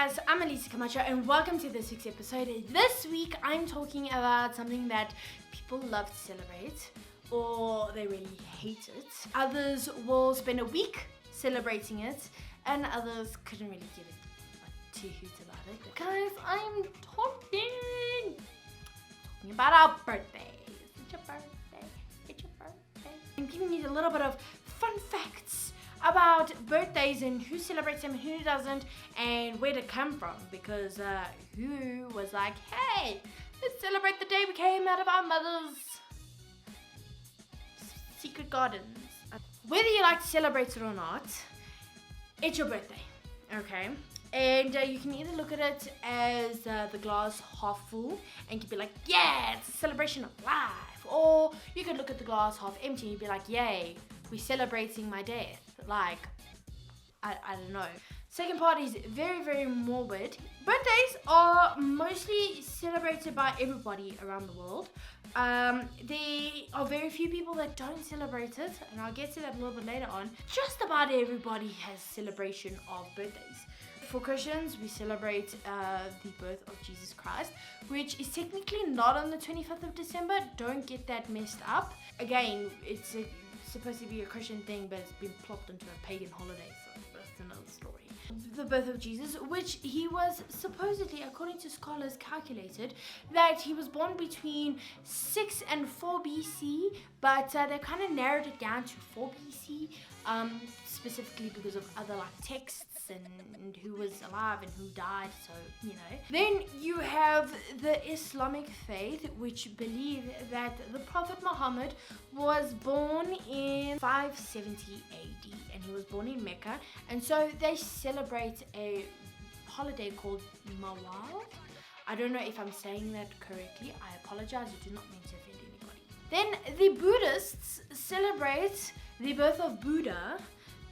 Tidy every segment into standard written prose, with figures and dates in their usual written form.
guys, I'm Alicia Camacho and welcome to this week's episode. This week I'm talking about something that people love to celebrate or they really hate it. Others will spend a week celebrating it and others couldn't really give a two hoots about it. Guys, I'm talking about our birthdays. It's your birthday. It's your birthday. I'm giving you a little bit of fun facts about birthdays and who celebrates them and who doesn't and where they come from, because who was like, hey, let's celebrate the day we came out of our mother's secret gardens. Whether you like to celebrate it or not, it's your birthday, okay? And you can either look at it as the glass half full and you can be like, yeah, it's a celebration of life, or you could look at the glass half empty and you'd be like, yay, we're celebrating my death. Like, I don't know. Second part is very, very morbid. Birthdays are mostly celebrated by everybody around the world. There are very few people that don't celebrate it, and I'll get to that a little bit later on. Just about everybody has celebration of birthdays. For Christians, we celebrate the birth of Jesus Christ, which is technically not on the 25th of December. Don't get that messed up. Again, it's supposed to be a Christian thing, but it's been plopped into a pagan holiday, so that's another story. The birth of Jesus, which he was supposedly, according to scholars, calculated that he was born between 6 and 4 BC, but they kind of narrowed it down to 4 BC, specifically because of other texts and who was alive and who died, so you know. Then you have the Islamic faith, which believe that the Prophet Muhammad was born in 570 AD and he was born in Mecca, and so they celebrate a holiday called Mawlid. I don't know if I'm saying that correctly. I apologize. I do not mean to offend anybody. Then the Buddhists celebrate the birth of Buddha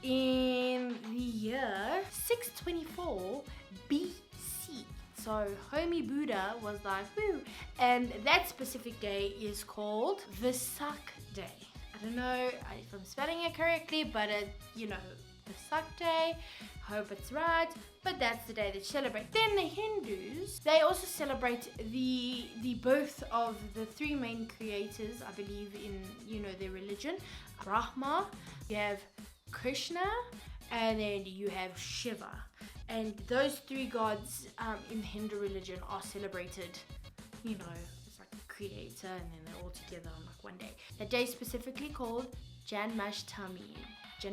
in the year 624 BC. So homie Buddha was like, woo. And that specific day is called Vesak Day. I don't know if I'm spelling it correctly, but Vesak Day. Hope it's right. But that's the day they celebrate. Then the Hindus, they also celebrate the birth of the three main creators, I believe, in their religion. Brahma, you have Krishna, and then you have Shiva, and those three gods in the Hindu religion are celebrated, it's like a creator, and then they're all together on one day. That day is specifically called Janmashtami. I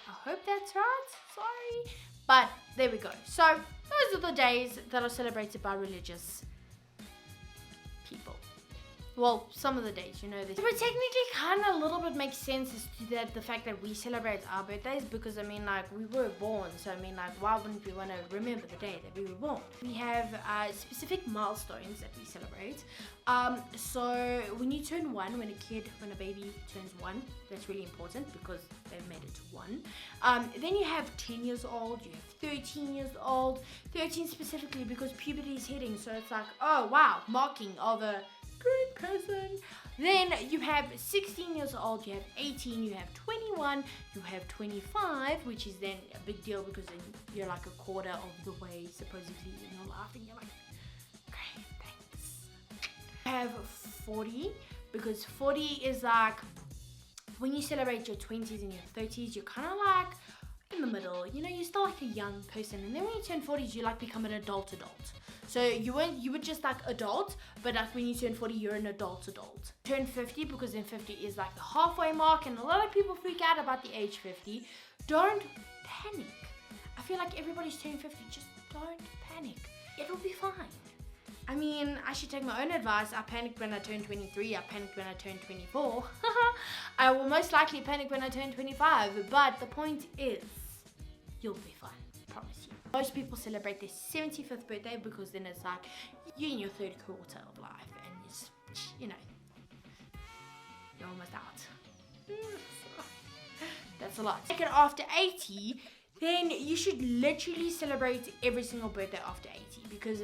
hope that's right, sorry, but there we go. So those are the days that are celebrated by religious people. Well, some of the days, But technically kind of a little bit makes sense as to that, the fact that we celebrate our birthdays, because, we were born. So, why wouldn't we want to remember the day that we were born? We have specific milestones that we celebrate. So, when you turn 1, when a baby turns 1, that's really important because they've made it to 1. Then you have 10 years old, you have 13 years old. 13 specifically because puberty is hitting. So, it's like, oh, wow, marking of a great person. Then you have 16 years old, you have 18, you have 21, you have 25, which is then a big deal because then you're like a quarter of the way supposedly in your life, and you're like, great, thanks. You have 40, because 40 is like when you celebrate your 20s and your 30s, you're kind of like in the middle, you're still like a young person, and then when you turn 40s, you become an adult. So you were just like adult, but when you turn 40, you're an adult. Turn 50, because then 50 is like the halfway mark, and a lot of people freak out about the age 50. Don't panic. I feel like everybody's turning 50. Just don't panic. It'll be fine. I should take my own advice. I panicked when I turned 23. I panicked when I turned 24. I will most likely panic when I turn 25. But the point is, you'll be fine. I promise you. Most people celebrate their 75th birthday because then it's like you're in your third quarter of life and it's, you're almost out. That's a lot. Take it after 80, then you should literally celebrate every single birthday after 80 because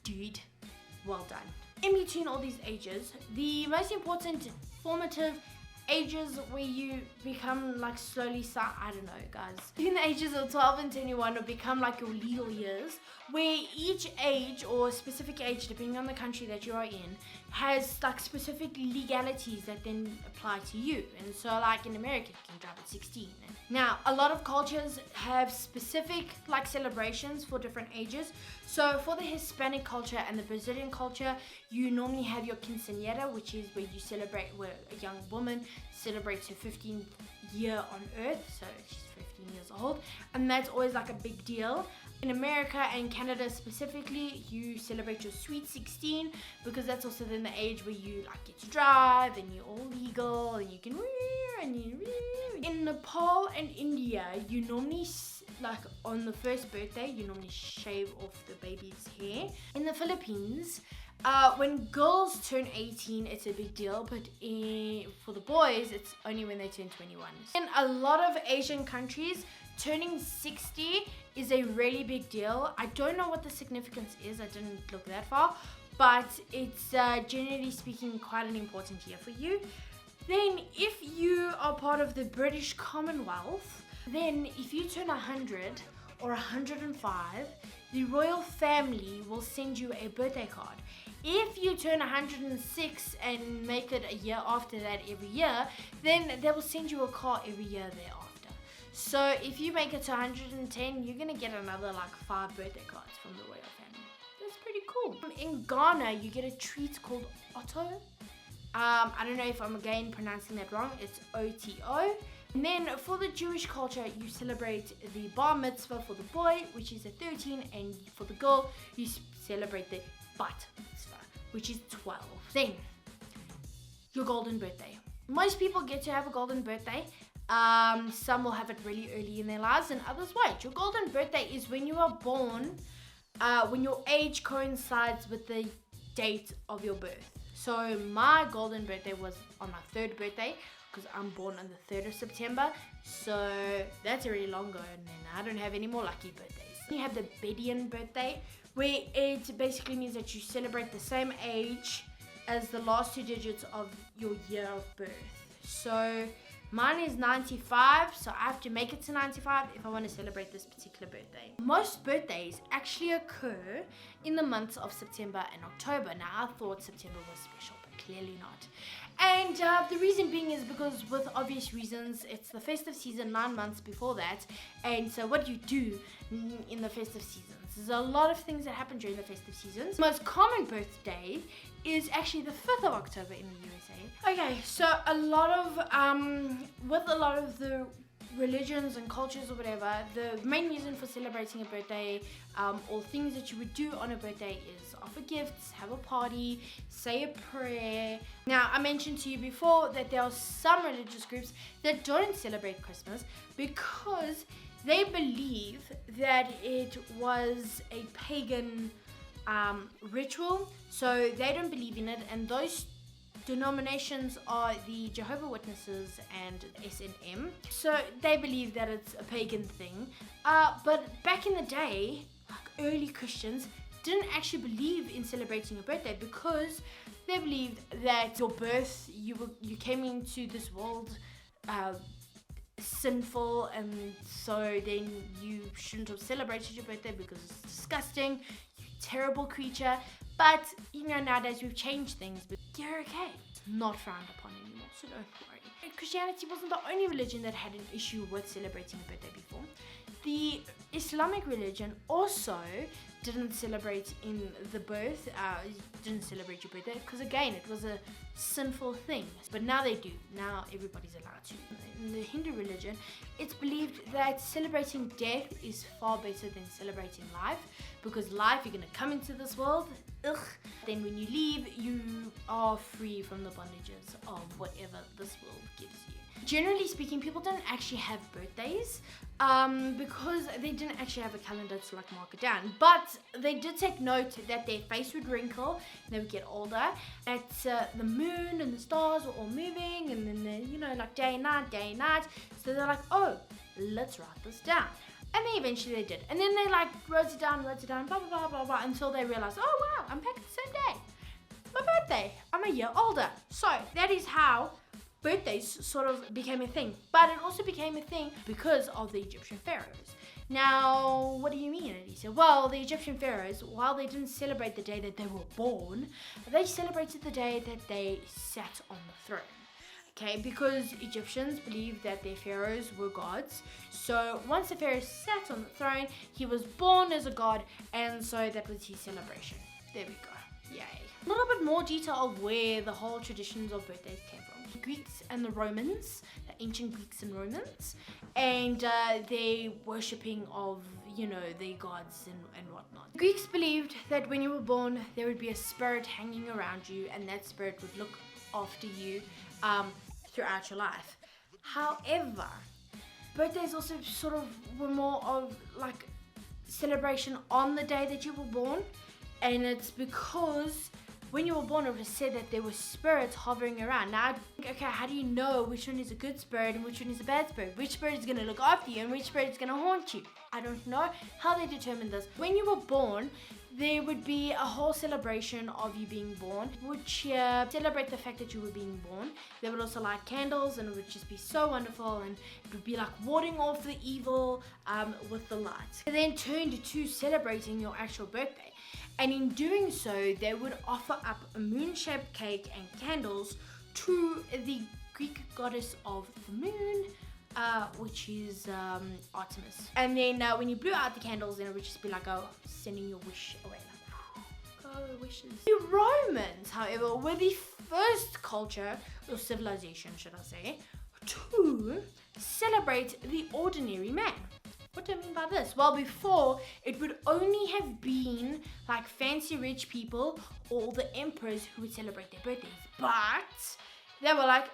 dude, well done. In between all these ages, the most important formative ages where you become like slowly, I don't know guys, between the ages of 12 and 21 will become like your legal years, where each age or specific age, depending on the country that you are in, has like specific legalities that then apply to you. And so like in America you can drive at 16. Now a lot of cultures have specific like celebrations for different ages. So for the Hispanic culture and the Brazilian culture, you normally have your quinceañera, which is where you celebrate, where a young woman celebrates her 15th year on earth, so she's 15 years old, and that's always like a big deal. In America and Canada specifically, you celebrate your sweet 16, because that's also then the age where you like get to drive and you're all legal and you can in Nepal and India, you normally like on the first birthday you normally shave off the baby's hair. In the Philippines, when girls turn 18, it's a big deal, but for the boys, it's only when they turn 21. In a lot of Asian countries, turning 60 is a really big deal. I don't know what the significance is, I didn't look that far, but it's generally speaking quite an important year for you. Then if you are part of the British Commonwealth, then if you turn 100 or 105, the royal family will send you a birthday card. If you turn 106 and make it a year after that every year, then they will send you a card every year thereafter. So if you make it to 110, you're gonna get another like 5 birthday cards from the royal family. That's pretty cool. In Ghana, you get a treat called Otto. I don't know if I'm again pronouncing that wrong. It's OTO. And then for the Jewish culture, you celebrate the bar mitzvah for the boy, which is at 13, and for the girl, you celebrate the bat mitzvah, which is 12. Then, your golden birthday. Most people get to have a golden birthday. Some will have it really early in their lives and others won't. Your golden birthday is when you are born, when your age coincides with the date of your birth. So my golden birthday was on my 3rd birthday, because I'm born on the 3rd of September, so that's already long ago, and then I don't have any more lucky birthdays. You have the Bedian birthday, where it basically means that you celebrate the same age as the last 2 digits of your year of birth. So mine is 95, so I have to make it to 95 if I want to celebrate this particular birthday. Most birthdays actually occur in the months of September and October. Now I thought September was special, but clearly not. And the reason being is because, with obvious reasons, it's the festive season 9 months before that. And so what you do in the festive seasons, there's a lot of things that happen during the festive seasons. The most common birthday is actually the 5th of October in the USA. Okay, so with a lot of the religions and cultures or whatever, the main reason for celebrating a birthday or things that you would do on a birthday is offer gifts, have a party, say a prayer. Now, I mentioned to you before that there are some religious groups that don't celebrate Christmas because they believe that it was a pagan ritual, so they don't believe in it, and those denominations are the Jehovah's Witnesses and SNM. So they believe that it's a pagan thing. But back in the day, like early Christians didn't actually believe in celebrating your birthday because they believed that your birth, you came into this world sinful, and so then you shouldn't have celebrated your birthday because it's disgusting, you terrible creature. But you know, nowadays we've changed things, but you're okay. It's not frowned upon anymore, so don't worry. Christianity wasn't the only religion that had an issue with celebrating a birthday before. The Islamic religion also didn't celebrate in the birth, didn't celebrate your birthday, because again, it was a sinful thing. But now they do. Now everybody's allowed to. In the Hindu religion, it's believed that celebrating death is far better than celebrating life, because life, you're going to come into this world, then when you leave, you are free from the bondages of whatever this world gives you. Generally speaking, people don't actually have birthdays because they didn't actually have a calendar to like mark it down. But they did take note that their face would wrinkle and they would get older. That the moon and the stars were all moving, and then you know, like day and night. So they're like, oh, let's write this down. And then eventually they did. And then they like wrote it down, blah, blah, blah, blah, until they realized, oh wow, I'm back at the same day. It's my birthday. I'm a year older. So that is how birthdays sort of became a thing. But it also became a thing because of the Egyptian pharaohs. Now, what do you mean, Alicia? Well, the Egyptian pharaohs, while they didn't celebrate the day that they were born, they celebrated the day that they sat on the throne. Okay, because Egyptians believed that their pharaohs were gods. So once the pharaoh sat on the throne, he was born as a god, and so that was his celebration. There we go. Yay. A little bit more detail of where the whole traditions of birthdays came from. The Greeks and the Romans, the ancient Greeks and Romans, and their worshipping of, their gods and whatnot. The Greeks believed that when you were born, there would be a spirit hanging around you, and that spirit would look after you throughout your life. However, birthdays also sort of were more of like celebration on the day that you were born, and it's because when you were born it was said that there were spirits hovering around. Now, okay, how do you know which one is a good spirit and which one is a bad spirit? Which spirit is going to look after you and which spirit is going to haunt you? I don't know how they determined this. When you were born, there would be a whole celebration of you being born, which celebrate the fact that you were being born. They would also light candles, and it would just be so wonderful, and it would be like warding off the evil with the light. They then turned to celebrating your actual birthday, and in doing so, they would offer up a moon-shaped cake and candles to the Greek goddess of the moon, which is Artemis. And then when you blew out the candles, then it would just be like, sending your wish away. Like, go wishes. The Romans, however, were the first culture, or civilization should I say, to celebrate the ordinary man. What do I mean by this? Well, before, it would only have been like fancy rich people or the emperors who would celebrate their birthdays. But they were like,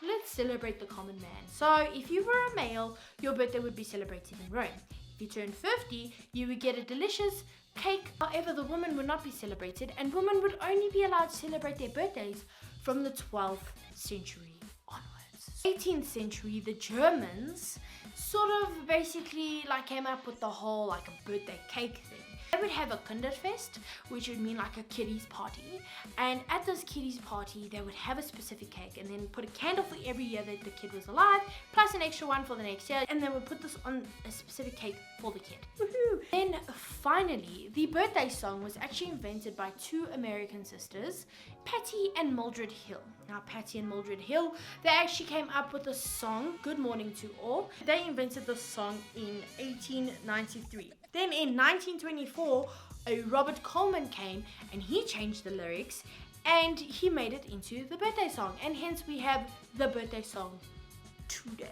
let's celebrate the common man. So if you were a male, your birthday would be celebrated in Rome. If you turned 50, you would get a delicious cake. However, the women would not be celebrated, and women would only be allowed to celebrate their birthdays from the 12th century onwards. 18th century, the Germans sort of basically like came up with the whole like a birthday cake thing. They would have a Kinderfest, which would mean like a kiddies party, and at this kiddies party they would have a specific cake and then put a candle for every year that the kid was alive, plus an extra one for the next year, and they would put this on a specific cake for the kid. Woohoo! Then finally, the birthday song was actually invented by two American sisters, Patty and Mildred Hill. Now, Patty and Mildred Hill, they actually came up with the song Good Morning to All. They invented the song in 1893. Then in 1924, a Robert Coleman came and he changed the lyrics and he made it into the birthday song, and hence we have the birthday song today.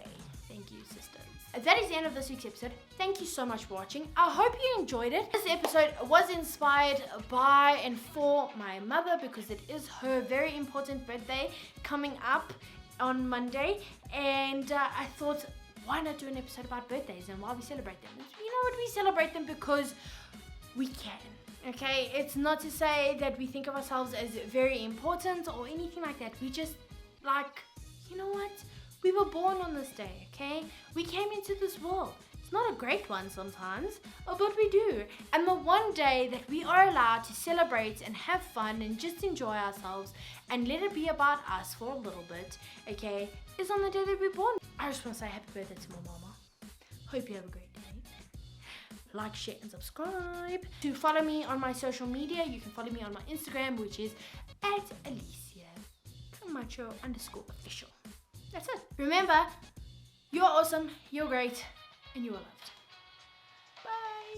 Thank you, sisters. That is the end of this week's episode. Thank you so much for watching. I hope you enjoyed it. This episode was inspired by and for my mother because it is her very important birthday coming up on Monday, and I thought, why not do an episode about birthdays and why we celebrate them? You know what? We celebrate them because we can. Okay? It's not to say that we think of ourselves as very important or anything like that. We just like, you know what? We were born on this day, okay? We came into this world. It's not a great one sometimes, but we do. And the one day that we are allowed to celebrate and have fun and just enjoy ourselves and let it be about us for a little bit, okay, is on the day that we're born. I just want to say happy birthday to my mama. Hope you have a great day. Like, share, and subscribe. To follow me on my social media, you can follow me on my Instagram, which is @Alicia Camacho _official. That's it. Remember, you're awesome, you're great, and you are loved.